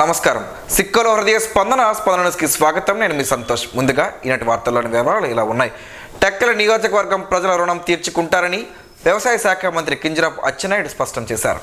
నమస్కారం. సిక్కలో హృదయ స్పందనకి స్వాగతం. నేను మీ సంతోష్. ముందుగా ఈనాటి వార్తల్లోని వివరాలు ఇలా ఉన్నాయి. టెక్కల నియోజకవర్గం ప్రజల రుణం తీర్చుకుంటారని వ్యవసాయ శాఖ మంత్రి కింజరాపు అచ్చెన్నాయుడు స్పష్టం చేశారు.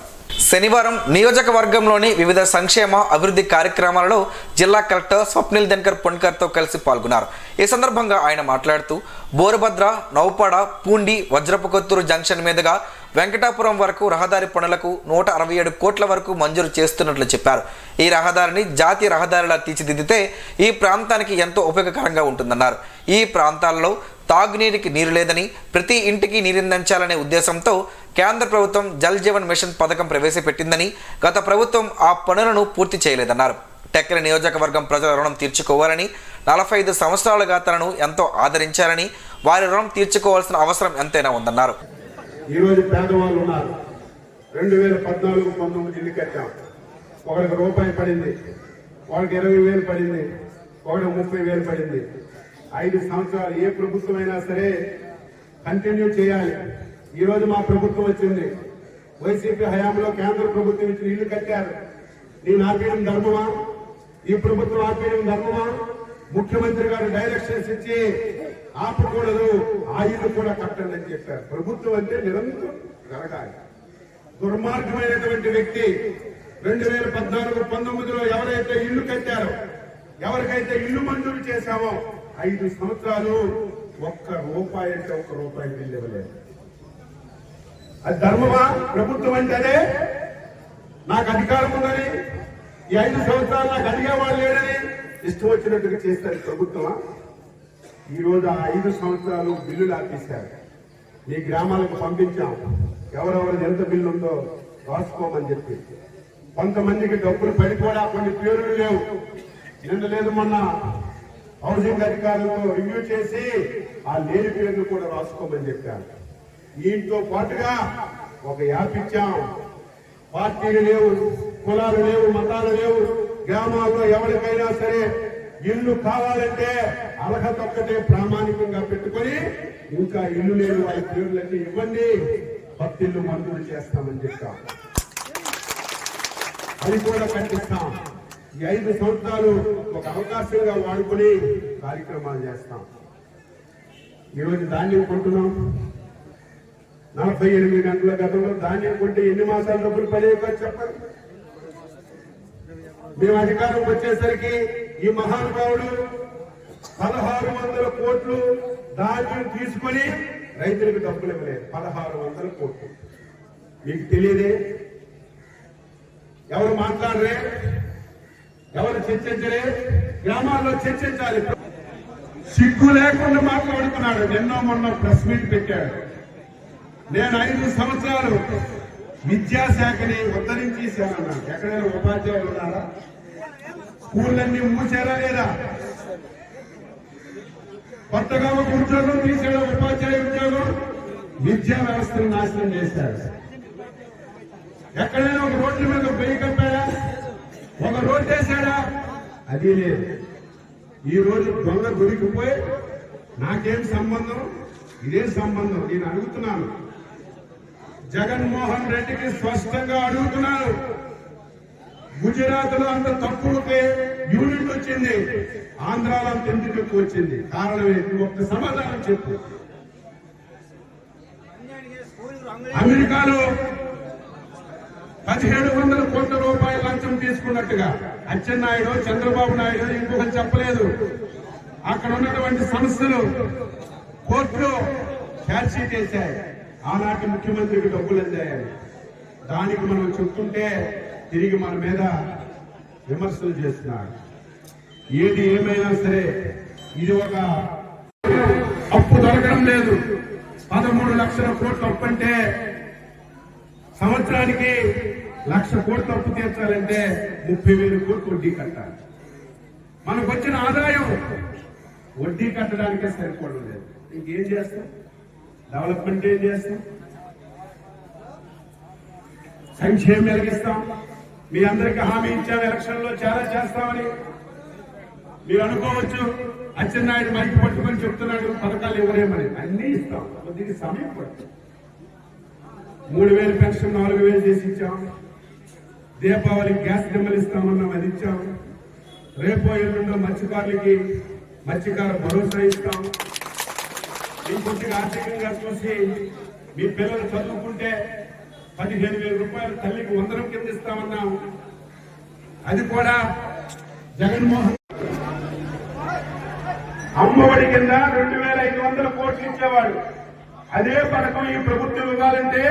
శనివారం నియోజకవర్గంలోని వివిధ సంక్షేమ అభివృద్ధి కార్యక్రమాలలో జిల్లా కలెక్టర్ స్వప్నిల్ దినకర్ పొన్కర్తో కలిసి పాల్గొన్నారు. ఈ సందర్భంగా ఆయన మాట్లాడుతూ బోరుభద్ర, నౌపాడ, పూండి, వజ్రపుకొత్తూరు జంక్షన్ మీదుగా వెంకటాపురం వరకు రహదారి పనులకు 167 కోట్ల వరకు మంజూరు చేస్తున్నట్లు చెప్పారు. ఈ రహదారిని జాతీయ రహదారిలా తీర్చిదిద్దితే ఈ ప్రాంతానికి ఎంతో ఉపయోగకరంగా ఉంటుందన్నారు. ఈ ప్రాంతాల్లో తాగునీటికి నీరు లేదని, ప్రతి ఇంటికి నీరందించాలనే ఉద్దేశంతో కేంద్ర ప్రభుత్వం జల్ జీవన్ మిషన్ పథకం ప్రవేశపెట్టిందని, గత ప్రభుత్వం ఆ పనులను పూర్తి చేయలేదన్నారు. టెక్కల నియోజకవర్గం ప్రజల రుణం తీర్చుకోవాలని, 45 సంవత్సరాలుగా తనను ఎంతో ఆదరించారని, వారి రుణం తీర్చుకోవాల్సిన అవసరం ఎంతైనా ఉందన్నారు. ఈరోజు పేదవాళ్ళు ఉన్నారు. 2014-19 ఇల్లు కట్టాం. ఒకరికి రూపాయి పడింది, ఒకరికి 20,000 పడింది, ఒకరికి 30,000 పడింది. 5 సంవత్సరాలు ఏ ప్రభుత్వం అయినా సరే కంటిన్యూ చేయాలి. ఈరోజు మా ప్రభుత్వం వచ్చింది. వైసీపీ హయాంలో కేంద్ర ప్రభుత్వం ఇచ్చిన ఇల్లు కట్టారు. నేను ఆపేయడం ధర్మమా? ఈ ప్రభుత్వం ఆపేయడం ధర్మమా? ముఖ్యమంత్రి గారు డైరెక్షన్స్ ఇచ్చి ఆపకూడదు, ఆ ఇల్లు కూడా కట్టండి అని చెప్పారు. ప్రభుత్వం అంటే నిరంతరం జరగాలి. దుర్మార్గమైనటువంటి వ్యక్తి 2014-19లో ఎవరైతే ఇల్లు కట్టారో, ఎవరికైతే ఇల్లు మంజూరు చేశామో 5 సంవత్సరాలు ఒక్క రూపాయి అంటే ఒక్క రూపాయి బిల్లు ఇవ్వలేదు. అది ధర్మమా? ప్రభుత్వం అంటే అదే. నాకు అధికారం ఉందని, ఈ 5 సంవత్సరాలు నాకు అడిగేవాళ్ళు లేడని ఇష్టం వచ్చినట్టుగా చేస్తారు ప్రభుత్వమా? ఈ రోజు ఆ 5 సంవత్సరాలు బిల్లులు ఆపేశారు. మీ గ్రామాలకు పంపించాం. ఎవరెవరు ఎంత బిల్లు ఉందో రాసుకోమని చెప్పి. కొంతమందికి డబ్బులు పడిపోడా, కొన్ని పేర్లు లేవు. నిన్న లేదు మొన్న హౌసింగ్ అధికారులతో రివ్యూ చేసి ఆ లేని పేర్లు కూడా రాసుకోమని చెప్పారు. దీంతో పాటుగా ఒక యాప్ ఇచ్చాం. పార్టీలు లేవు, కులాలు లేవు, మతాలు లేవు. గ్రామాల్లో ఎవరికైనా సరే ఇల్లు కావాలంటే అర్హత ఒక్కటే ప్రామాణికంగా పెట్టుకొని ఇంకా ఇల్లు లేని వాళ్ళ పేర్లన్నీ ఇవ్వండి, భక్తిల్లు మంజూరు చేస్తామని చెప్తాం. అది కూడా కట్టిస్తాం. ఈ 5 సంవత్సరాలు ఒక అవకాశంగా వాడుకొని కార్యక్రమాలు చేస్తాం. ఈరోజు ధాన్యం కొంటున్నాం. 48 గంటల గతంలో ధాన్యం కొంటే ఎన్ని మాసాల డబ్బులు పడేయక చెప్పండి. మేము అధికారం వచ్చేసరికి ఈ మహానుభావుడు 1,600 కోట్లు ధాన్యం తీసుకొని రైతులకు డబ్బులు ఇవ్వలేదు. 1,600 కోట్లు. మీకు తెలియదే? ఎవరు మాట్లాడరే? ఎవరు చర్చించరే? గ్రామాల్లో చర్చించాలి. సిగ్గు లేకుండా మాట్లాడుతున్నాడు. నిన్న మొన్న ప్రెస్ మీట్ పెట్టాడు. నేను 5 సంవత్సరాలు విద్యాశాఖని ఉద్ధరించేశానన్నాను. ఎక్కడైనా ఉపాధ్యాయులు ఉన్నారా? స్కూళ్ళన్నీ మూసారా లేదా? కొత్తగా ఒక ఉద్యోగం తీసాడు, ఉపాధ్యాయ ఉద్యోగం. విద్యా వ్యవస్థను నాశనం చేశారు. ఎక్కడైనా ఒక రోడ్ల మీద బెయ్యి కప్పాడా? ఒక రోడ్డు వేశాడా? అది లేదు. ఈ రోజు దొంగ దొరికిపోయి నాకేం సంబంధం? ఇదే సంబంధం. నేను అడుగుతున్నాను, జగన్మోహన్ రెడ్డికి స్పష్టంగా అడుగుతున్నాను. గుజరాత్ లో అంత తక్కువకే యూనిట్ వచ్చింది, ఆంధ్రాలో అంత ఎందుకు ఎక్కువ వచ్చింది? కారణం ఏంటి? ఒక్క సమాధానం చెప్పు. అమెరికాలో 1,700 కోట్ల రూపాయల లంచం తీసుకున్నట్టుగా అచ్చెన్నాయుడు, చంద్రబాబు నాయుడు ఇంకొకరు చెప్పలేదు. అక్కడ ఉన్నటువంటి సంస్థలు కోర్టులో ఛార్జ్షీట్ వేశాయి. ఆనాటి ముఖ్యమంత్రికి డబ్బులు అందాయని. దానికి మనం చెప్తుంటే తిరిగి మన మీద విమర్శలు చేస్తున్నారు. ఏది ఏమైనా సరే ఇది ఒక అప్పు దొరకడం లేదు. 13 లక్షల కోట్ల అప్పు అంటే సంవత్సరానికి 1,00,000 కోట్ల అప్పు తీర్చాలంటే 30,000 కోట్లు వడ్డీ కట్టాలి. మనకు వచ్చిన ఆదాయం వడ్డీ కట్టడానికే సరిపోవడం లేదు. ఇంకేం చేస్తాం? డెవలప్మెంట్ ఏం చేస్తాం? సంక్షేమం వెలిగిస్తాం. మీ అందరికీ హామీ ఇచ్చాం, ఎలక్షన్ లో చాలా చేస్తామని. మీరు అనుకోవచ్చు అచ్చెన్నాయుడు మైకి పట్టుకొని చెప్తున్నాడు పథకాలు ఇవ్వలేమని. అన్ని ఇస్తాం, కొద్దిగా సమయం పడుతుంది. 3,000 పెన్షన్ 4,000 చేసి ఇచ్చాం. దీపావళికి గ్యాస్ దిమ్మలు ఇస్తామన్నాం, అది ఇచ్చాం. రేపో ఎల్లుండో మత్స్యకారులకి మత్స్యకార భరోసా ఇస్తాం. మీ కొద్దిగా ఆర్థికంగా చూసి మీ పిల్లలు చదువుకుంటే 15,000 రూపాయలు తల్లికి వందనం కింద ఇస్తామన్నాం. అది కూడా జగన్మోహన్ అమ్మఒడి కింద 2,500 కోట్లు ఇచ్చేవాడు. అదే పథకం ఈ ప్రభుత్వం ఇవ్వాలంటే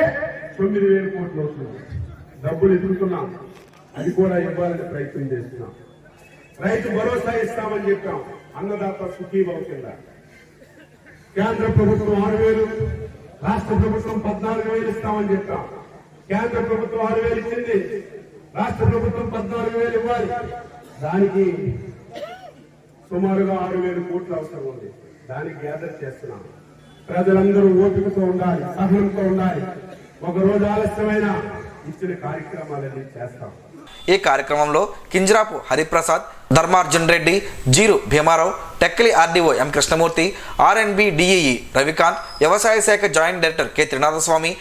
9,000 కోట్లు అవుతుంది. డబ్బులు ఎదుగుతున్నాం, అది కూడా ఇవ్వాలని ప్రయత్నం చేస్తున్నాం. రైతు భరోసా ఇస్తామని చెప్పాం, అన్నదాత సుఖీభావ కింద. కేంద్ర ప్రభుత్వం 6,000, రాష్ట్ర ప్రభుత్వం 14,000 ఇస్తామని చెప్పాం. కేంద్ర ప్రభుత్వం 6,000 ఇచ్చింది, రాష్ట్ర ప్రభుత్వం 14,000 ఇవ్వాలి. దానికి సుమారుగా 6,000 కోట్లు అవసరం ఉంది. దానికి గ్యాదర్ చేస్తున్నాం. ప్రజలందరూ ఓపికతో ఉండాలి, సహనంతో ఉండాలి. ఒక రోజు ఆలస్యమైన ఇచ్చిన కార్యక్రమాలన్నీ చేస్తాం. ఈ కార్యక్రమంలో Kinjarapu Hariprasad, Dharmarjun Reddy, Jeeru Bhimarao, Tekkali RDO M Krishnamurthy, RNB DEE Ravikanth, వ్యవసాయ శాఖ joint director K Trinathaswamy,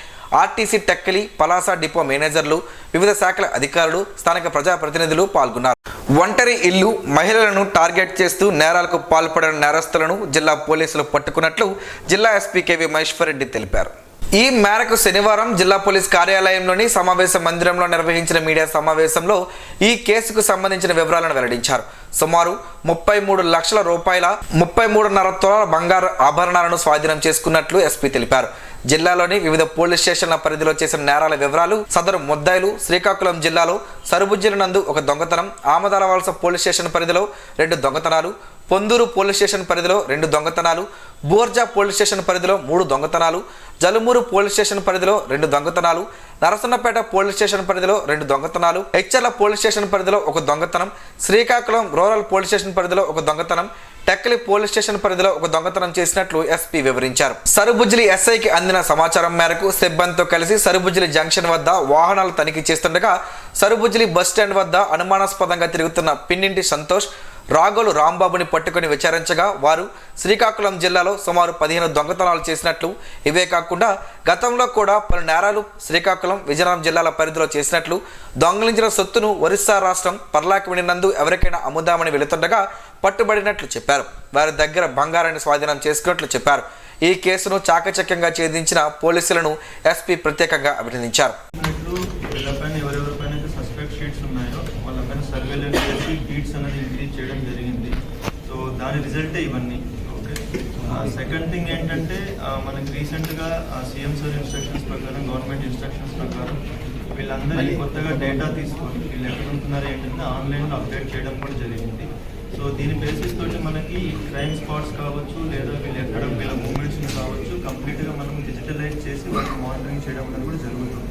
RTC Tekkali Palasa depot మేనేజర్లు, వివిధ శాఖల అధికారులు, స్థానిక ప్రజాప్రతినిధులు పాల్గొన్నారు. ఒంటరి ఇల్లు మహిళలను టార్గెట్ చేస్తూ నేరాలకు పాల్పడిన నేరస్తులను జిల్లా పోలీసులు పట్టుకున్నట్లు జిల్లా ఎస్పీ కెవి మహేశ్వర్ రెడ్డి తెలిపారు. ఈ మేరకు శనివారం జిల్లా పోలీస్ కార్యాలయంలోని సమావేశ మందిరంలో నిర్వహించిన మీడియా సమావేశంలో ఈ కేసుకు సంబంధించిన వివరాలను వెల్లడించారు. సుమారు 33 లక్షల రూపాయల 33.5 తులాల బంగారు ఆభరణాలను స్వాధీనం చేసుకున్నట్లు ఎస్పీ తెలిపారు. జిల్లాలోని వివిధ పోలీస్ స్టేషన్ల పరిధిలో చేసిన నేరాల వివరాలు, సదరు ముద్దాయిలు శ్రీకాకుళం జిల్లాలో సరుబుజ్జిల నందు ఒక దొంగతనం, ఆమదాల వలస పోలీస్ స్టేషన్ పరిధిలో 2 దొంగతనాలు, పొందూరు పోలీస్ స్టేషన్ పరిధిలో 2 దొంగతనాలు, బోర్జా పోలీస్ స్టేషన్ పరిధిలో 3 దొంగతనాలు, జలుమూరు పోలీస్ స్టేషన్ పరిధిలో 2 దొంగతనాలు, నరసన్నపేట పోలీస్ స్టేషన్ పరిధిలో 2 దొంగతనాలు, హెచ్చర్ల పోలీస్ స్టేషన్ పరిధిలో 1 దొంగతనం, శ్రీకాకుళం రూరల్ పోలీస్ స్టేషన్ పరిధిలో 1 దొంగతనం, టెక్కలి పోలీస్ స్టేషన్ పరిధిలో 1 దొంగతనం చేసినట్లు ఎస్పీ వివరించారు. సరుబుజ్జిలి ఎస్ఐకి అందిన సమాచారం మేరకు సిబ్బందితో కలిసి సరుబుజ్జిలి జంక్షన్ వద్ద వాహనాలు తనిఖీ చేస్తుండగా సరుబుజ్జిలి బస్ స్టాండ్ వద్ద అనుమానాస్పదంగా తిరుగుతున్న పిన్నింటి సంతోష్, రాగోలు రాంబాబుని పట్టుకుని విచారించగా వారు శ్రీకాకుళం జిల్లాలో సుమారు 15 దొంగతనాలు చేసినట్లు, ఇవే కాకుండా గతంలో కూడా పలు నేరాలు శ్రీకాకుళం, విజయనగరం జిల్లాల పరిధిలో చేసినట్లు, దొంగలించిన సొత్తును ఒరిస్సా రాష్ట్రం పర్లాకిమిడి నందు ఎవరికైనా అమ్ముదామని వెళుతుండగా పట్టుబడినట్లు చెప్పారు. వారి దగ్గర బంగారాన్ని స్వాధీనం చేసుకున్నట్లు చెప్పారు. ఈ కేసును చాకచక్యంగా ఛేదించిన పోలీసులను ఎస్పీ ప్రత్యేకంగా అభినందించారు. దాని రిజల్టే ఇవన్నీ. ఓకే, సెకండ్ థింగ్ ఏంటంటే మనకి రీసెంట్గా సీఎం సార్ ఇన్స్ట్రక్షన్స్ ప్రకారం, గవర్నమెంట్ ఇన్స్ట్రక్షన్స్ ప్రకారం వీళ్ళందరినీ కొత్తగా డేటా తీసుకొని వీళ్ళు ఎక్కడ ఉంటున్నారో ఏంటంటే ఆన్లైన్లో అప్డేట్ చేయడం కూడా జరిగింది. సో దీని బేసిస్ తోటి మనకి క్రైమ్ స్పాట్స్ కావచ్చు, లేదా వీళ్ళు ఎక్కడ వీళ్ళ మూమెంట్స్ని కావచ్చు కంప్లీట్గా మనం డిజిటలైజ్ చేసి వాళ్ళని మానిటరింగ్ చేయడం అనేది కూడా జరుగుతుంది.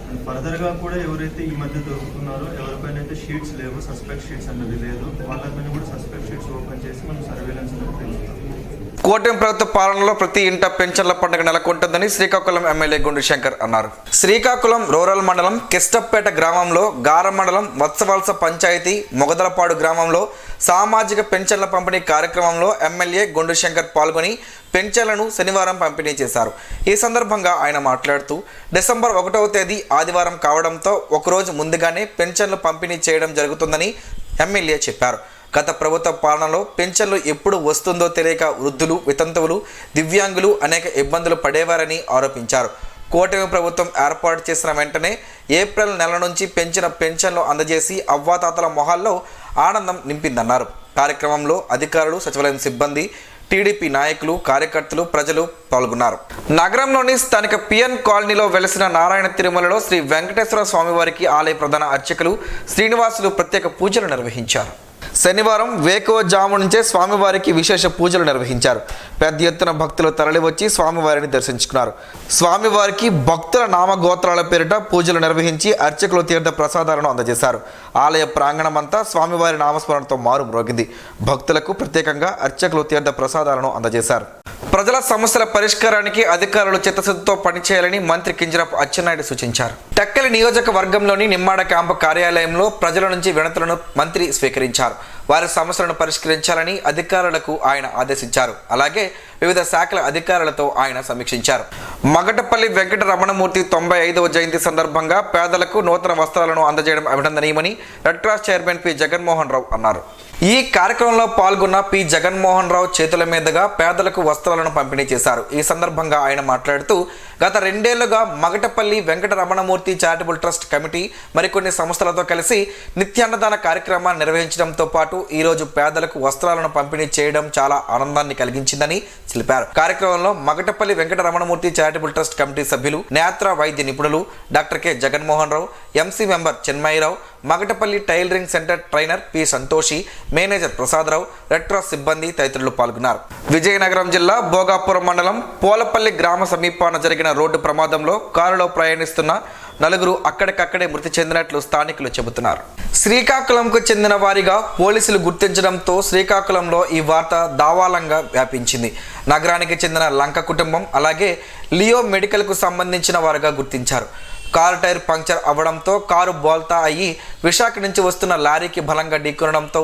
అండ్ ఫర్దర్గా కూడా ఎవరైతే ఈ మధ్య దొరుకుతున్నారో, ఎవరిపైన అయితే షీట్స్ లేవు, సస్పెక్ట్ షీట్స్ అన్నది లేదు, వాళ్ళపైన కూడా సస్పెక్ట్ షీట్స్ ఓపెన్ చేసి మనం సర్వేలెన్స్ అనేది పెంచుతాం. కూటమి ప్రభుత్వ పాలనలో ప్రతి ఇంట పెన్షన్ల పండుగ నెలకొంటుందని శ్రీకాకుళం ఎమ్మెల్యే గుండుశంకర్ అన్నారు. శ్రీకాకుళం రూరల్ మండలం కిష్టప్పేట గ్రామంలో, గార మండలం వత్సవలస పంచాయతీ మొగదలపాడు గ్రామంలో సామాజిక పెన్షన్ల పంపిణీ కార్యక్రమంలో ఎమ్మెల్యే గుండుశంకర్ పాల్గొని పెన్షన్లను శనివారం పంపిణీ చేశారు. ఈ సందర్భంగా ఆయన మాట్లాడుతూ డిసెంబర్ 1వ తేదీ ఆదివారం కావడంతో ఒకరోజు ముందుగానే పెన్షన్లు పంపిణీ చేయడం జరుగుతుందని ఎమ్మెల్యే చెప్పారు. గత ప్రభుత్వ పాలనలో పెన్షన్లు ఎప్పుడు వస్తుందో తెలియక వృద్ధులు, వితంతువులు, దివ్యాంగులు అనేక ఇబ్బందులు పడేవారని ఆరోపించారు. కూటమి ప్రభుత్వం ఏర్పాటు చేసిన వెంటనే ఏప్రిల్ నెల నుంచి పెంచిన పెన్షన్లు అందజేసి అవ్వాతాతల మొహాల్లో ఆనందం నింపిందన్నారు. కార్యక్రమంలో అధికారులు, సచివాలయం సిబ్బంది, టీడీపీ నాయకులు, కార్యకర్తలు, ప్రజలు పాల్గొన్నారు. నగరంలోని స్థానిక పిఎన్ కాలనీలో వెలసిన నారాయణ తిరుమలలో శ్రీ వెంకటేశ్వర స్వామివారికి ఆలయ ప్రధాన అర్చకులు శ్రీనివాసులు ప్రత్యేక పూజలు నిర్వహించారు. శనివారం వేకువజాము నుంచే స్వామివారికి విశేష పూజలు నిర్వహించారు. పెద్ద ఎత్తున భక్తులు తరలివచ్చి స్వామివారిని దర్శించుకున్నారు. స్వామివారికి భక్తుల నామగోత్రాల పేరిట పూజలు నిర్వహించి అర్చకులు తీర్థ ప్రసాదాలను అందజేశారు. ఆలయ ప్రాంగణమంతా స్వామివారి నామస్మరణతో మారుమ్రోగింది. భక్తులకు ప్రత్యేకంగా అర్చకులు తీర్థ ప్రసాదాలను అందజేశారు. ప్రజల సమస్యల పరిష్కారానికి అధికారులు చిత్తశుద్ధితో పనిచేయాలని మంత్రి కింజరాపు అచ్చెన్నాయుడు సూచించారు. టెక్కలి నియోజకవర్గంలోని నిమ్మాడ క్యాంపు కార్యాలయంలో ప్రజల నుంచి వినతులను మంత్రి స్వీకరించారు. వారి సమస్యలను పరిష్కరించాలని అధికారులకు ఆయన ఆదేశించారు. అలాగే వివిధ శాఖల అధికారులతో ఆయన సమీక్షించారు. మగటపల్లి వెంకట రమణమూర్తి 95వ జయంతి సందర్భంగా పేదలకు నూతన వస్త్రాలను అందజేయడం అభినందనీయమని red cross chairman P Jaganmohan Rao అన్నారు. ఈ కార్యక్రమంలో పాల్గొన్న పి జగన్మోహన్ రావు చేతుల మీదుగా పేదలకు వస్త్రాలను పంపిణీ చేశారు. ఈ సందర్భంగా ఆయన మాట్లాడుతూ గత 2 ఏళ్లుగా Magatapalli Venkata Ramanamurthy charitable trust committee మరికొన్ని సంస్థలతో కలిసి నిత్యాన్నదాన కార్యక్రమాన్ని నిర్వహించడంతో పాటు ఈరోజు పేదలకు వస్త్రాలను పంపిణీ చేయడం చాలా ఆనందాన్ని కలిగించిందని తెలిపారు. కార్యక్రమంలో Magatapalli Venkata Ramanamurthy charitable trust committee సభ్యులు, నేత్ర వైద్య నిపుణులు doctor K Jaganmohan Rao, MC member Chinmayyarao, Magatapalli tailoring centre trainer P Santoshi, manager Prasadarao, red cross సిబ్బంది తదితరులు పాల్గొన్నారు. విజయనగరం జిల్లా భోగాపురం మండలం పోలపల్లి గ్రామ సమీపాన జరిగిన రోడ్డు ప్రమాదంలో కారులో ప్రయాణిస్తున్న 4 అక్కడికక్కడే మృతి చెందినట్లు స్థానికులు చెబుతున్నారు. శ్రీకాకుళంకు చెందిన వారిగా పోలీసులు గుర్తించడంతో శ్రీకాకుళంలో ఈ వార్త దావాలంగా వ్యాపించింది. నగరానికి చెందిన లంక కుటుంబం అలాగే లియో మెడికల్కు సంబంధించిన వారుగా గుర్తించారు. కారు టైర్ పంక్చర్ అవ్వడంతో కారు బోల్తా అయ్యి విశాఖ నుంచి వస్తున్న లారీకి బలంగా ఢీకొనడంతో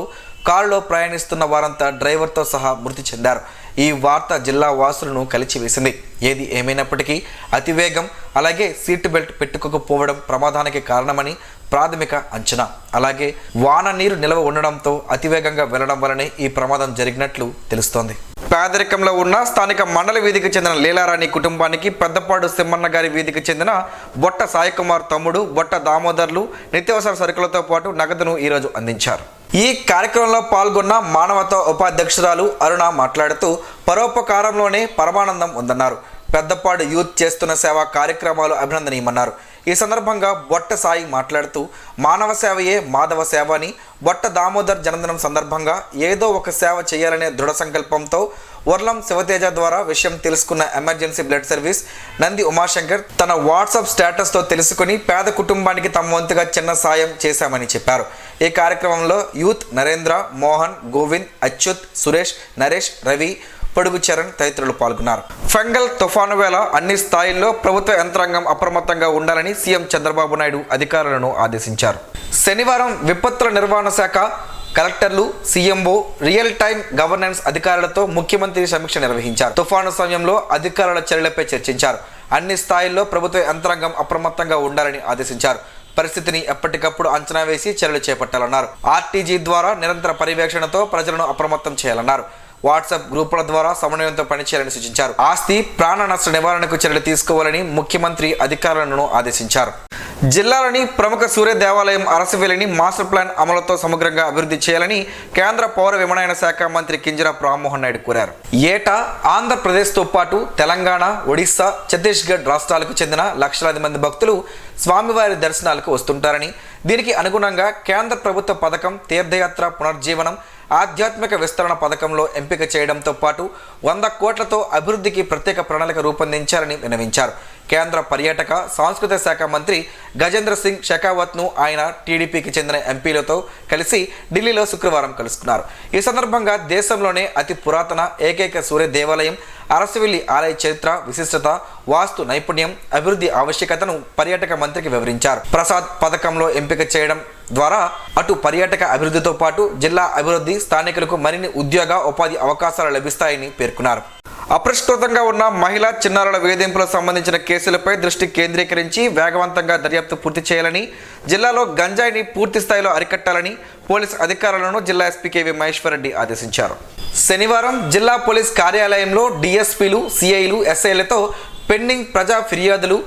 కారులో ప్రయాణిస్తున్న వారంతా డ్రైవర్తో సహా మృతి చెందారు. ఈ వార్త జిల్లా వాసులను కలిచివేసింది. ఏది ఏమైనప్పటికీ అతివేగం అలాగే సీట్ బెల్ట్ పెట్టుకోకపోవడం ప్రమాదానికి కారణమని ప్రాథమిక అంచనా. అలాగే వాన నీరు నిల్వ ఉండడంతో అతివేగంగా వెళ్లడం వలనే ఈ ప్రమాదం జరిగినట్లు తెలుస్తోంది. పేదరికంలో ఉన్న స్థానిక మండల వీధికి చెందిన లీలారాణి కుటుంబానికి పెద్దపాడు సింహన్న గారి వీధికి చెందిన బొట్ట సాయికుమార్ తమ్ముడు బొట్ట దామోదర్లు నిత్యావసర సరుకులతో పాటు నగదును ఈరోజు అందించారు. ఈ కార్యక్రమంలో పాల్గొన్న మానవతా ఉపాధ్యక్షురాలు అరుణ మాట్లాడుతూ పరోపకారంలోనే పరమానందం ఉందన్నారు. పెద్దపాడు యూత్ చేస్తున్న సేవా కార్యక్రమాలు అభినందనీయమన్నారు. ఈ సందర్భంగా బొట్ట సాయి మాట్లాడుతూ మానవ సేవయే మాధవ సేవ అని, బొట్ట దామోదర్ జన్మదినం సందర్భంగా ఏదో ఒక సేవ చేయాలనే దృఢ సంకల్పంతో వర్లం శివతేజ ద్వారా విషయం తెలుసుకున్న emergency blood service Nandi Umashankar తన వాట్సాప్ స్టేటస్తో తెలుసుకుని పేద కుటుంబానికి తమ వంతుగా చిన్న సాయం చేశామని చెప్పారు. ఈ కార్యక్రమంలో యూత్ నరేంద్ర, మోహన్, గోవింద్, అచ్యుత్, సురేష్, నరేష్, రవి, పొడుగు చరణ్ తదితరులు పాల్గొన్నారు. ఫంగల్ తుఫాను వేళ అన్ని స్థాయిల్లో ప్రభుత్వ యంత్రాంగం అప్రమత్తంగా ఉండాలని సీఎం చంద్రబాబు నాయుడు అధికారులను ఆదేశించారు. శనివారం విపత్తుల నిర్వహణ శాఖ కలెక్టర్లు, సీఎంఓ, రియల్ టైమ్ గవర్నెన్స్ అధికారులతో ముఖ్యమంత్రి సమీక్ష నిర్వహించారు. తుఫాను సమయంలో అధికారుల చర్యలపై చర్చించారు. అన్ని స్థాయిల్లో ప్రభుత్వ యంత్రాంగం అప్రమత్తంగా ఉండాలని ఆదేశించారు. పరిస్థితిని ఎప్పటికప్పుడు అంచనా వేసి చర్యలు చేపట్టాలన్నారు. ఆర్టీజీ ద్వారా నిరంతర పర్యవేక్షణతో ప్రజలను అప్రమత్తం చేయాలన్నారు. వాట్సాప్ గ్రూపుల ద్వారా సమన్వయంతో పనిచేయాలని సూచించారు. ఆస్తి ప్రాణ నష్ట నివారణకు చర్యలు తీసుకోవాలని ముఖ్యమంత్రి అధికారులను ఆదేశించారు. జిల్లాలోని ప్రముఖ సూర్య దేవాలయం అరసవెల్లిని మాస్టర్ ప్లాన్ అమలుతో సమగ్రంగా అభివృద్ధి చేయాలని కేంద్ర పౌర విమానయాన శాఖ మంత్రి కింజరాపు రామ్మోహన్ నాయుడు కోరారు. ఏటా ఆంధ్రప్రదేశ్తో పాటు తెలంగాణ, ఒడిశా, ఛత్తీస్గఢ్ రాష్ట్రాలకు చెందిన లక్షలాది మంది భక్తులు స్వామివారి దర్శనాలకు వస్తుంటారని, దీనికి అనుగుణంగా కేంద్ర ప్రభుత్వ పథకం తీర్థయాత్ర పునర్జీవనం ఆధ్యాత్మిక విస్తరణ పథకంలో ఎంపిక చేయడంతో పాటు 100 కోట్లతో అభివృద్ధికి ప్రత్యేక ప్రణాళిక రూపొందించాలని విన్నవించారు. కేంద్ర పర్యాటక సాంస్కృతిక శాఖ మంత్రి గజేంద్ర సింగ్ షెకావత్ను ఆయన టీడీపీకి చెందిన ఎంపీలతో కలిసి ఢిల్లీలో శుక్రవారం కలుసుకున్నారు. ఈ సందర్భంగా దేశంలోనే అతి పురాతన ఏకైక సూర్య దేవాలయం అరసవెల్లి ఆలయ చరిత్ర, విశిష్టత, వాస్తు నైపుణ్యం, అభివృద్ధి ఆవశ్యకతను పర్యాటక మంత్రికి వివరించారు. ప్రసాద్ పథకంలో ఎంపిక చేయడం ద్వారా అటు పర్యాటక అభివృద్ధితో పాటు జిల్లా అభివృద్ధి, స్థానికులకు మరిన్ని ఉద్యోగ ఉపాధి అవకాశాలు లభిస్తాయని పేర్కొన్నారు. అప్రస్తుతంగా ఉన్న మహిళా చిన్నారుల వేధింపులకు సంబంధించిన కేసులపై దృష్టి కేంద్రీకరించి వేగవంతంగా దర్యాప్తు పూర్తి చేయాలని, జిల్లాలో గంజాయిని పూర్తి స్థాయిలో అరికట్టాలని పోలీస్ అధికారులను జిల్లా ఎస్పీ కేవీ మహేశ్వర్ రెడ్డి ఆదేశించారు. శనివారం జిల్లా పోలీస్ కార్యాలయంలో డీఎస్పీలు, సిఐలు, ఎస్ఐలతో పెండింగ్ ప్రజా ఫిర్యాదులు,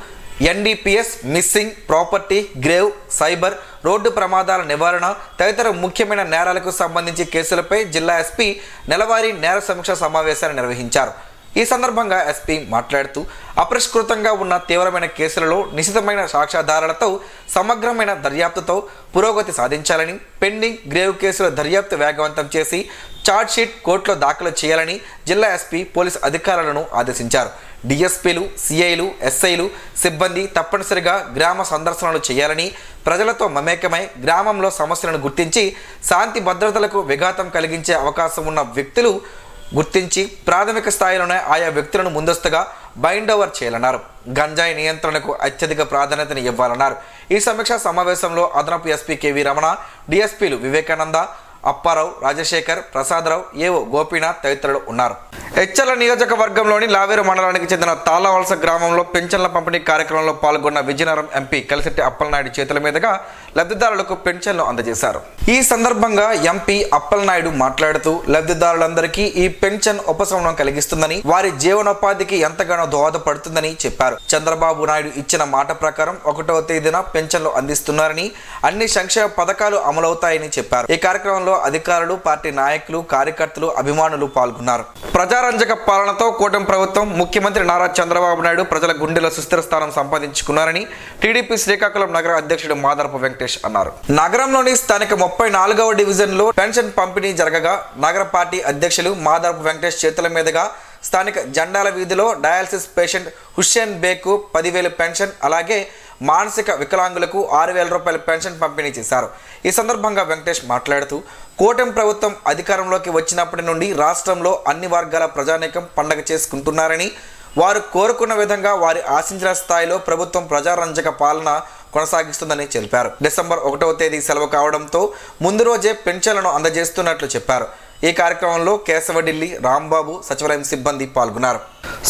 NDPS, missing, property, grave, cyber, road ప్రమాదాల నివారణ తదితర ముఖ్యమైన నేరాలకు సంబంధించి కేసులపై జిల్లా ఎస్పీ నెలవారీ నేర సమీక్ష సమావేశాన్ని నిర్వహించారు. ఈ సందర్భంగా ఎస్పీ మాట్లాడుతూ అపరిష్కృతంగా ఉన్న తీవ్రమైన కేసులలో నిశితమైన సాక్ష్యాధారాలతో సమగ్రమైన దర్యాప్తుతో పురోగతి సాధించాలని, పెండింగ్, గ్రేవ్ కేసుల దర్యాప్తు వేగవంతం చేసి ఛార్జ్షీట్ కోర్టులో దాఖలు చేయాలని జిల్లా ఎస్పీ పోలీసు అధికారులను ఆదేశించారు. డిఎస్పీలు, సిఐలు, ఎస్ఐలు సిబ్బంది తప్పనిసరిగా గ్రామ సందర్శనలు చేయాలని, ప్రజలతో మమేకమై గ్రామంలో సమస్యలను గుర్తించి శాంతి భద్రతలకు విఘాతం కలిగించే అవకాశం ఉన్న వ్యక్తులు గుర్తించి ప్రాథమిక స్థాయిలోనే ఆయా వ్యక్తులను ముందస్తుగా బైండ్ ఓవర్ చేయాలన్నారు. గంజాయి నియంత్రణకు అత్యధిక ప్రాధాన్యతను ఇవ్వాలన్నారు. ఈ సమీక్షా సమావేశంలో అదనపు ఎస్పీ కేవీ రమణ, డిఎస్పీలు వివేకానంద, అప్పారావు, రాజశేఖర్, ప్రసాదరావు, ఏవో గోపీనాథ్ తదితరులు ఉన్నారు. హెచ్చర్ల నియోజకవర్గంలోని లావేరు మండలానికి చెందిన తాళవలస గ్రామంలో పెన్షన్ల పంపిణీ కార్యక్రమంలో పాల్గొన్న విజయనగరం ఎంపీ కలిశెట్టి అప్పలనాయుడు చేతుల మీదుగా లబ్ధిదారులకు పెన్షన్లు అందజేశారు. ఈ సందర్భంగా ఎంపీ అప్పలనాయుడు మాట్లాడుతూ లబ్ధిదారులందరికీ ఈ పెన్షన్ ఉపశమనం కలిగిస్తుందని, వారి జీవనోపాధికి ఎంతగానో దోహదపడుతుందని చెప్పారు. చంద్రబాబు నాయుడు ఇచ్చిన మాట ప్రకారం 1వ తేదీన పెన్షన్లు అందిస్తున్నారని, అన్ని సంక్షేమ పథకాలు అమలవుతాయని చెప్పారు. ఈ కార్యక్రమంలో అధికారులు, పార్టీ నాయకులు, కార్యకర్తలు, అభిమానులు పాల్గొన్నారు. ప్రజారంజక పాలనతో కూటమి ప్రభుత్వం, ముఖ్యమంత్రి నారా చంద్రబాబు నాయుడు ప్రజల గుండెలో సుస్థిర స్థానం సంపాదించుకున్నారని టీడీపీ శ్రీకాకుళం నగర అధ్యక్షుడు మాదరపు వెంకటేష్ అన్నారు. నగరంలోని స్థానిక 34వ డివిజన్లో పెన్షన్ పంపిణీ జరగగా నగర పార్టీ అధ్యక్షులు మాదరపు వెంకటేష్ చేతుల మీదుగా స్థానిక జెండాల వీధిలో డయాలసిస్ పేషెంట్ హుస్సేన్ బేకు 10,000 పెన్షన్, అలాగే మానసిక వికలాంగులకు 6,000 రూపాయల పెన్షన్ పంపిణీ చేశారు. ఈ సందర్భంగా వెంకటేష్ మాట్లాడుతూ కూటమి ప్రభుత్వం అధికారంలోకి వచ్చినప్పటి నుండి రాష్ట్రంలో అన్ని వర్గాల ప్రజానీకం పండగ చేసుకుంటున్నారని, వారు కోరుకున్న విధంగా వారి ఆశించిన స్థాయిలో ప్రభుత్వం ప్రజారంజక పాలన కొనసాగిస్తుందని తెలిపారు. డిసెంబర్ 1వ తేదీ సెలవు కావడంతో ముందు రోజే పెన్షన్లను అందజేస్తున్నట్లు చెప్పారు. ఈ కార్యక్రమంలో కేశవఢిల్లీ, రాంబాబు, సచివాలయం సిబ్బంది పాల్గొన్నారు.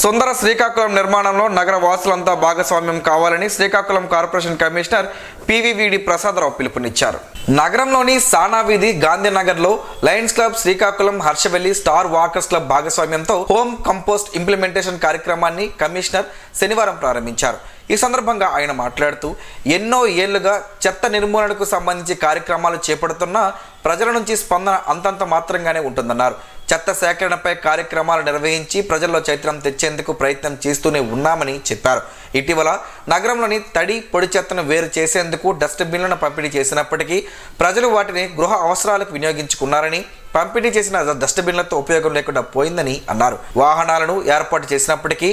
సుందర శ్రీకాకుళం నిర్మాణంలో నగర వాసులంతా భాగస్వామ్యం కావాలని Srikakulam corporation commissioner PVVD Prasadarao పిలుపునిచ్చారు. నగరంలోని సానా వీధి, గాంధీనగర్లో lions club, Srikakulam, Harshavelli, star walkers club భాగస్వామ్యంతో హోమ్ కంపోస్ట్ ఇంప్లిమెంటేషన్ కార్యక్రమాన్ని కమిషనర్ శనివారం ప్రారంభించారు. ఈ సందర్భంగా ఆయన మాట్లాడుతూ ఎన్నో ఏళ్లుగా చెత్త నిర్మూలనకు సంబంధించి కార్యక్రమాలు చేపడుతున్నా ప్రజల నుంచి స్పందన అంతంత మాత్రంగానే ఉంటుందన్నారు. చెత్త సేకరణపై కార్యక్రమాలు నిర్వహించి ప్రజల్లో చైతన్యం తెచ్చేందుకు ప్రయత్నం చేస్తూనే ఉన్నామని చెప్పారు. ఇటీవల నగరంలోని తడి, పొడి చెత్తను వేరు చేసేందుకు డస్ట్బిన్లను పంపిణీ చేసినప్పటికీ ప్రజలు వాటిని గృహ అవసరాలకు వినియోగించుకున్నారని, పంపిణీ చేసిన డస్ట్బిన్లతో ఉపయోగం లేకుండా పోయిందని అన్నారు. వాహనాలను ఏర్పాటు చేసినప్పటికీ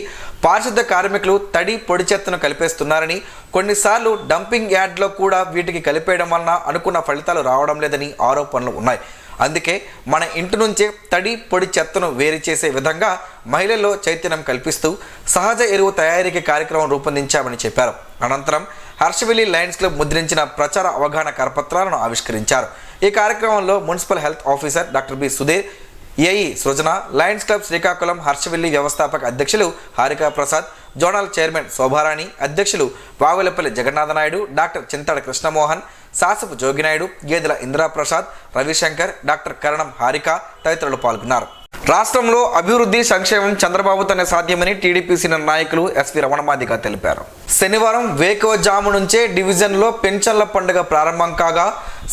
పారిశుద్ధ కార్మికులు తడి, పొడి చెత్తను కలిపేస్తున్నారని, కొన్నిసార్లు డంపింగ్ యార్డ్లో కూడా వీటికి కలిపేయడం వలన అనుకున్న ఫలితాలు రావడం లేదని ఆరోపణలు ఉన్నాయి. అందుకే మన ఇంటి నుంచే తడి, పొడి చెత్తను వేరు చేసే విధంగా మహిళల్లో చైతన్యం కల్పిస్తూ సహజ ఎరువు తయారీకి కార్యక్రమం రూపొందించామని చెప్పారు. అనంతరం హర్షవెల్లి లయన్స్ క్లబ్ ముద్రించిన ప్రచార అవగాహన కరపత్రాలను ఆవిష్కరించారు. ఈ కార్యక్రమంలో municipal health officer doctor B Sudheer, AE Srujana, lions club Srikakulam Harshavelli వ్యవస్థాపక అధ్యక్షులు హారికా ప్రసాద్, జోనల్ చైర్మన్ శోభారాణి, అధ్యక్షులు వాగులపల్లి జగన్నాథనాయుడు, డాక్టర్ చింతడ కృష్ణమోహన్, శాసపు జోగినాయుడు, గేదెల ఇంద్రాప్రసాద్, రవిశంకర్, డాక్టర్ కరణం హారిక తదితరులు పాల్గొన్నారు. రాష్ట్రంలో అభివృద్ధి, సంక్షేమం చంద్రబాబుతోనే సాధ్యమని టీడీపీ సీనియర్ నాయకులు ఎస్వి రమణమాదిగ తెలిపారు. శనివారం వేకువజాము నుంచే డివిజన్లో పెన్షన్ల పండుగ ప్రారంభం కాగా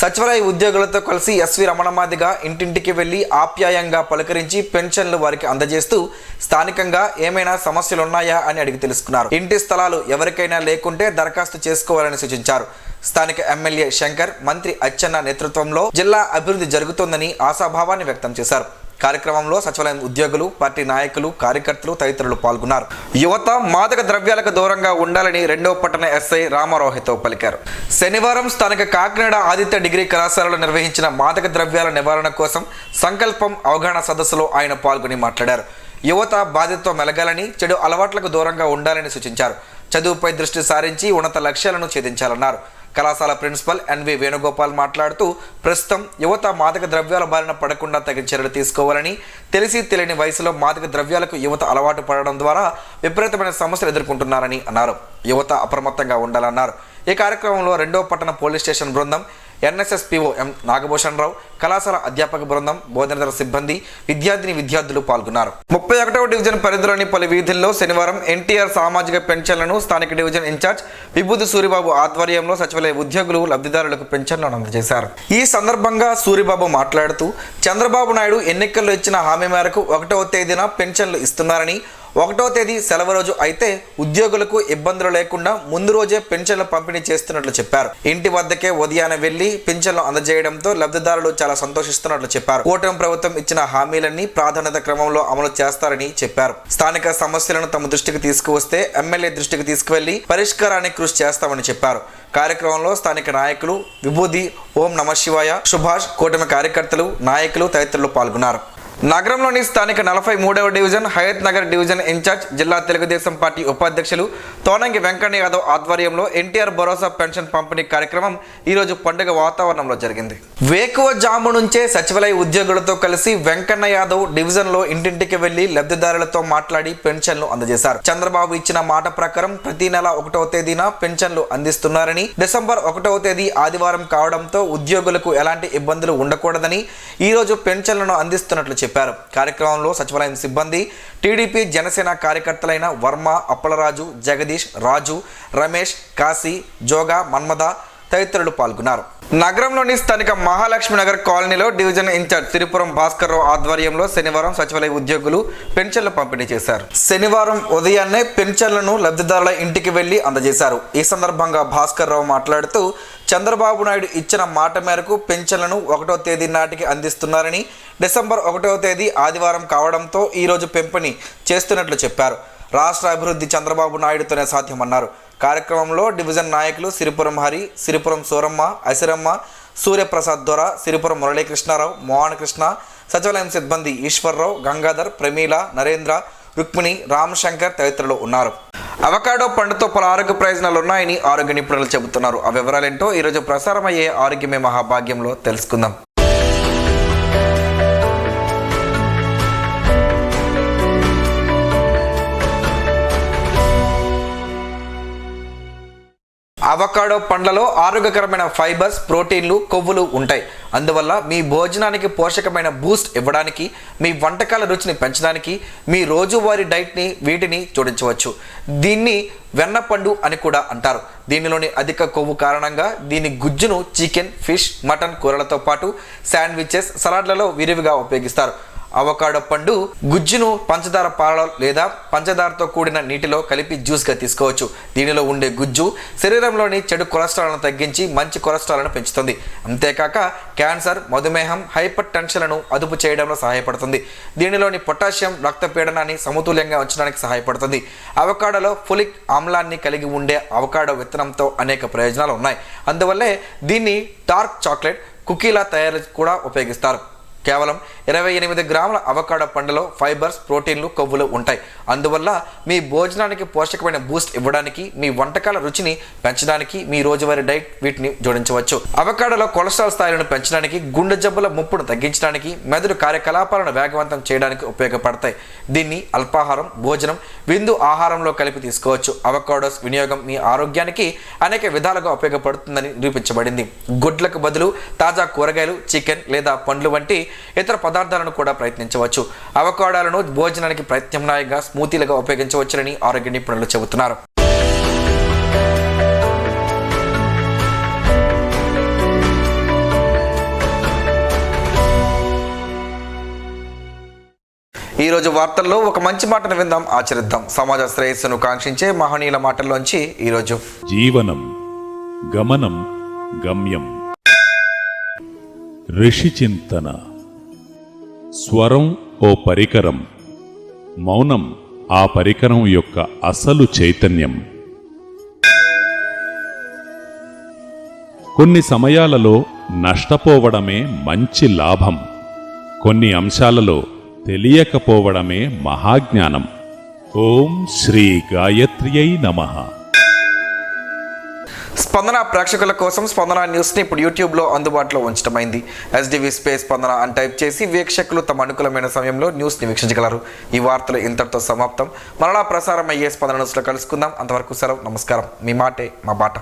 సచివాలయ ఉద్యోగులతో కలిసి ఎస్వి రమణమాదిగ ఇంటింటికి వెళ్లి ఆప్యాయంగా పలకరించి పెన్షన్లు వారికి అందజేస్తూ స్థానికంగా ఏమైనా సమస్యలున్నాయా అని అడిగి తెలుసుకున్నారు. ఇంటి స్థలాలు ఎవరికైనా లేకుంటే దరఖాస్తు చేసుకోవాలని సూచించారు. స్థానిక ఎమ్మెల్యే శంకర్, మంత్రి అచ్చెన్న నేతృత్వంలో జిల్లా అభివృద్ధి జరుగుతోందని ఆశాభావాన్ని వ్యక్తం చేశారు. కార్యక్రమంలో సచివాలయం ఉద్యోగులు, పార్టీ నాయకులు, కార్యకర్తలు తదితరులు పాల్గొన్నారు. యువత మాదక ద్రవ్యాలకు దూరంగా ఉండాలని 2వ పట్టణ ఎస్ఐ రామారావుతో పలికారు. శనివారం స్థానిక కాకినాడ ఆదిత్య డిగ్రీ కళాశాలలో నిర్వహించిన మాదక ద్రవ్యాల నివారణ కోసం సంకల్పం అవగాహన సదస్సులో ఆయన పాల్గొని మాట్లాడారు. యువత బాధ్యతతో మెలగాలని, చెడు అలవాట్లకు దూరంగా ఉండాలని సూచించారు. చదువుపై దృష్టి సారించి ఉన్నత లక్ష్యాలను ఛేదించాలన్నారు. కళాశాల ప్రిన్సిపల్ ఎన్వి వేణుగోపాల్ మాట్లాడుతూ ప్రస్తుతం యువత మాదక ద్రవ్యాల బారిన పడకుండా తగిన చర్యలు తీసుకోవాలని, తెలిసి తెలియని వయసులో మాదక ద్రవ్యాలకు యువత అలవాటు పడడం ద్వారా విపరీతమైన సమస్యలు ఎదుర్కొంటున్నారని అన్నారు. యువత అప్రమత్తంగా ఉండాలన్నారు. ఈ కార్యక్రమంలో 2వ పట్టణ పోలీస్ స్టేషన్ బృందం, ఎన్ఎస్ఎస్ పిఓ ఎం నాగభూషణ్ రావు, కళాశాల అధ్యాపక బృందం, బోధనేతర సిబ్బంది, విద్యార్థులు పాల్గొన్నారు. 31వ డివిజన్ పరిధిలోని పలు వీధుల్లో శనివారం ఎన్టీఆర్ సామాజిక పెన్షన్లను స్థానిక డివిజన్ ఇన్ఛార్జ్ విభూతి సూరిబాబు ఆధ్వర్యంలో సచివాలయ ఉద్యోగులు లబ్ధిదారులకు పెన్షన్లను అందజేశారు. ఈ సందర్భంగా సూరిబాబు మాట్లాడుతూ చంద్రబాబు నాయుడు ఎన్నికల్లో ఇచ్చిన హామీ మేరకు 1వ తేదీన పెన్షన్లు ఇస్తున్నారని, 1వ తేదీ సెలవు రోజు అయితే ఉద్యోగులకు ఇబ్బందులు లేకుండా ముందు రోజే పెన్షన్లు పంపిణీ చేస్తున్నట్లు చెప్పారు. ఇంటి వద్దకే ఉదయాన్నే వెళ్లి పెన్షన్లు అందజేయడంతో లబ్ధిదారులు చాలా సంతోషిస్తున్నట్లు చెప్పారు. కూటమి ప్రభుత్వం ఇచ్చిన హామీలన్నీ ప్రాధాన్యత క్రమంలో అమలు చేస్తారని చెప్పారు. స్థానిక సమస్యలను తమ దృష్టికి తీసుకువస్తే ఎమ్మెల్యే దృష్టికి తీసుకువెళ్లి పరిష్కారానికి కృషి చేస్తామని చెప్పారు. కార్యక్రమంలో స్థానిక నాయకులు విభూది, ఓం నమ శివాయ, సుభాష్, కూటమి కార్యకర్తలు, నాయకులు తదితరులు పాల్గొన్నారు. నగరంలోని స్థానిక 43వ division Hayat Nagar division incharge జిల్లా తెలుగుదేశం పార్టీ ఉపాధ్యక్షులు తోనంగి వెంకన్న యాదవ్ ఆధ్వర్యంలో ఎన్టీఆర్ భరోసా పెన్షన్ పంపిణీ కార్యక్రమం ఈరోజు పండుగ వాతావరణంలో జరిగింది. వేకువ జాము నుంచే సచివాలయ ఉద్యోగులతో కలిసి వెంకన్న యాదవ్ డివిజన్లో ఇంటింటికి వెళ్లి లబ్ధిదారులతో మాట్లాడి పెన్షన్లు అందజేశారు. చంద్రబాబు ఇచ్చిన మాట ప్రకారం ప్రతి నెల 1వ తేదీన పెన్షన్లు అందిస్తున్నారని, డిసెంబర్ 1వ తేదీ ఆదివారం కావడంతో ఉద్యోగులకు ఎలాంటి ఇబ్బందులు ఉండకూడదని ఈ రోజు పెన్షన్లను అందిస్తున్నట్లు చెప్పారు. కార్యక్రమంలో సచివాలయం సిబ్బంది, టీడీపీ జనసేన కార్యకర్తలైన వర్మ, అప్పలరాజు, జగదీష్, రాజు, రమేష్, కాశీ, జోగా, మన్మద తదితరులు పాల్గొన్నారు. నగరంలోని స్థానిక మహాలక్ష్మి నగర్ కాలనీలో డివిజన్ ఇన్ఛార్జ్ సిరిపురం భాస్కర్ రావు ఆధ్వర్యంలో శనివారం సచివాలయ ఉద్యోగులు పెన్షన్లు పంపిణీ చేశారు. శనివారం ఉదయాన్నే పెన్షన్లను లబ్ధిదారుల ఇంటికి వెళ్లి అందజేశారు. ఈ సందర్భంగా భాస్కర్ రావు మాట్లాడుతూ చంద్రబాబు నాయుడు ఇచ్చిన మాట మేరకు పెన్షన్లను 1వ తేదీ నాటికి అందిస్తున్నారని, డిసెంబర్ 1వ తేదీ ఆదివారం కావడంతో ఈరోజు పంపిణీ చేస్తున్నట్లు చెప్పారు. రాష్ట్ర అభివృద్ధి చంద్రబాబు నాయుడుతోనే సాధ్యమన్నారు. కార్యక్రమంలో డివిజన్ నాయకులు సిరిపురం హరి, సిరిపురం సూరమ్మ, అసిరమ్మ, సూర్యప్రసాద్ దొర, సిరిపురం మురళీకృష్ణారావు, మోహన్ కృష్ణ, సచివాలయం సిబ్బంది ఈశ్వర్రావు, గంగాధర్, ప్రమీల, నరేంద్ర, రుక్మిణి, రామశంకర్ తదితరులు ఉన్నారు. అవకాడో పండుతో పలు ఆరోగ్య ప్రయోజనాలు ఉన్నాయని ఆరోగ్య నిపుణులు చెబుతున్నారు. ఆ వివరాలేంటో ఈరోజు ప్రసారమయ్యే ఆరోగ్యమే మహాభాగ్యంలో తెలుసుకుందాం. అవకాడో పండ్లలో ఆరోగ్యకరమైన ఫైబర్స్, ప్రోటీన్లు, కొవ్వులు ఉంటాయి. అందువల్ల మీ భోజనానికి పోషకమైన బూస్ట్ ఇవ్వడానికి, మీ వంటకాల రుచిని పెంచడానికి మీ రోజువారీ డైట్ని వీటిని జోడించవచ్చు. దీన్ని వెన్నపండు అని కూడా అంటారు. దీనిలోని అధిక కొవ్వు కారణంగా దీని గుజ్జును చికెన్, ఫిష్, మటన్ కూరలతో పాటు శాండ్విచెస్, సలాడ్లలో విరివిగా ఉపయోగిస్తారు. అవకాడో పండు గుజ్జును పంచదార పాలలో లేదా పంచదారతో కూడిన నీటిలో కలిపి జ్యూస్గా తీసుకోవచ్చు. దీనిలో ఉండే గుజ్జు శరీరంలోని చెడు కొలెస్ట్రాల్ను తగ్గించి మంచి కొలెస్ట్రాల్ను పెంచుతుంది. అంతేకాక క్యాన్సర్, మధుమేహం, హైపర్ టెన్షన్లను అదుపు చేయడంలో సహాయపడుతుంది. దీనిలోని పొటాషియం రక్తపీడనాన్ని సమతుల్యంగా ఉంచడానికి సహాయపడుతుంది. అవకాడోలో ఫోలిక్ ఆమ్లాన్ని కలిగి ఉండే అవకాడో విత్తనంతో అనేక ప్రయోజనాలు ఉన్నాయి. అందువల్లే దీన్ని డార్క్ చాక్లెట్, కుకీల తయారీ కూడా ఉపయోగిస్తారు. కేవలం 28 గ్రాముల అవకాడో పండులో ఫైబర్స్, ప్రోటీన్లు, కొవ్వులు ఉంటాయి. అందువల్ల మీ భోజనానికి పోషకమైన బూస్ట్ ఇవ్వడానికి, మీ వంటకాల రుచిని పెంచడానికి మీ రోజువారీ డైట్ వీటిని జోడించవచ్చు. అవకాడోలో కొలెస్ట్రాల్ స్థాయిలను పెంచడానికి, గుండె జబ్బుల ముప్పును తగ్గించడానికి, మెదడు కార్యకలాపాలను వేగవంతం చేయడానికి ఉపయోగపడతాయి. దీన్ని అల్పాహారం, భోజనం, విందు ఆహారంలో కలిపి తీసుకోవచ్చు. అవకాడోస్ వినియోగం మీ ఆరోగ్యానికి అనేక విధాలుగా ఉపయోగపడుతుందని నిరూపించబడింది. గుడ్లకు బదులు తాజా కూరగాయలు, చికెన్ లేదా పండ్లు వంటి ఇతర పదార్థాలను కూడా ప్రయత్నించవచ్చు. అవకాడోలను భోజనానికి ప్రత్యామ్నాయంగా స్మూతీలుగా ఉపయోగించవచ్చునని ఆరోగ్య నిపుణులు చెబుతున్నారు. ఈరోజు వార్తల్లో ఒక మంచి మాటను విందాం, ఆచరిద్దాం. సమాజ శ్రేయస్సును కాంక్షించే మహనీయుల మాటల్లోంచి ఈరోజు జీవనం గమనం గమ్యం. ఋషి చింతన. స్వరం ఓ పరికరం, మౌనం ఆ పరికరం యొక్క అసలు చైతన్యం. కొన్ని సమయాలలో నష్టపోవడమే మంచి లాభం, కొన్ని అంశాలలో తెలియకపోవడమే మహాజ్ఞానం. ఓం శ్రీ గాయత్ర్యై నమః. స్పందన ప్రేక్షకుల కోసం స్పందన న్యూస్ని ఇప్పుడు యూట్యూబ్లో అందుబాటులో ఉంచడమైంది. SDV స్పేస్ స్పందన అని టైప్ చేసి వీక్షకులు తమ అనుకూలమైన సమయంలో న్యూస్ని వీక్షించగలరు. ఈ వార్తలు ఇంతటితో సమాప్తం. మరలా ప్రసారం అయ్యే స్పందన న్యూస్లో కలుసుకుందాం. అంతవరకు సెలవు. నమస్కారం. మీ మాటే మా బాట.